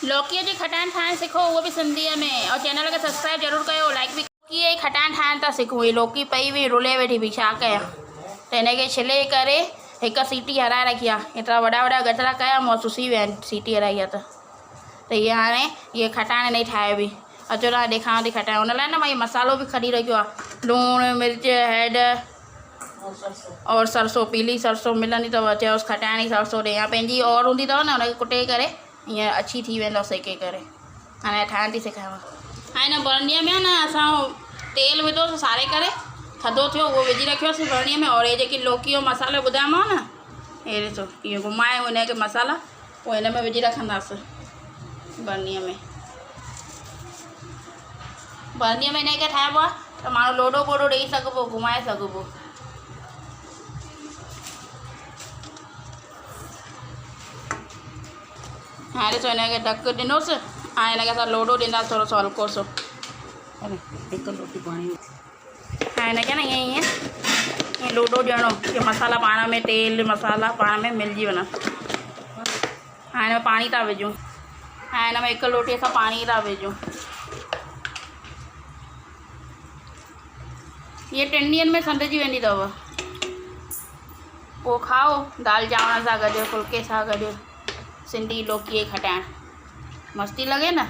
लौकीअ जी खटाइण ठाहिण सिखो, उहो बि सिंधीअ में। और चैनल खे सब्सक्राइब ज़रूरु कयो, लाइक बि। लौकीअ जी खटाइण ठाहिण था सिखूं। ही लौकी पई हुई रुले वेठी हुई, छा कयां। त हिनखे छिले करे हिकु सीटी हराए रखी आहे। एतिरा वॾा वॾा गजरा कया, मूं सुसी विया आहिनि सीटी हराई आहे त हीअ हाणे हीअ खटाइण हिन जी ठाहे हुई। अचो तव्हां ॾेखारियां थी खटाइण। हुन लाइ न मां इहो मसालो बि खणी रखियो आहे। लूणु मिर्च हैड और सरसों, पीली सरसों मिलंदी अथव, चयोसि खटाइण जी सरसों ॾे, या पंहिंजी और हूंदी अथव न, हुनखे कुटे करे हीअं अछी थी वेंदव सेके करे। हाणे ठाहिण थी सेखारियांव। हाणे हिन बरनीअ में न असां तेल विधोसीं सारे करे, थधो थियो उहो विझी रखियोसीं बरनीअ में। और हे जेकी लौकी जो मसालो ॿुधायोमांव न, हे ॾिसो इहो घुमाए हुनखे मसाला पोइ हिन में विझी रखंदासीं बरनीअ में। बरनीअ में हिनखे ठाहिबो आहे त माण्हू लोॾो ॿोॾो ॾेई सघिबो, घुमाए सघिबो। हाणे ॾिसो हिनखे ढक ॾिनोसि। हाणे हिनखे असां लोॾो ॾींदासीं थोरो सो हल्को सो। हिकु लोटी पाणी। हाणे हिनखे न ईअं ईअं लोॾो ॾियणो कि मसाला पाण में, तेल मसाला पाण में मिलिजी वञनि। हाणे हिन में पाणी था विझूं। हाणे हिन में हिकु लोटी असां पाणी था विझूं। इहे 3 ॾींहंनि में संधिजी वेंदी अथव। पोइ खाओ दाल चांवर सां गॾु, फुल्के सां गॾु। सिंधी लौकी जी खटाइण मस्ती लॻे न।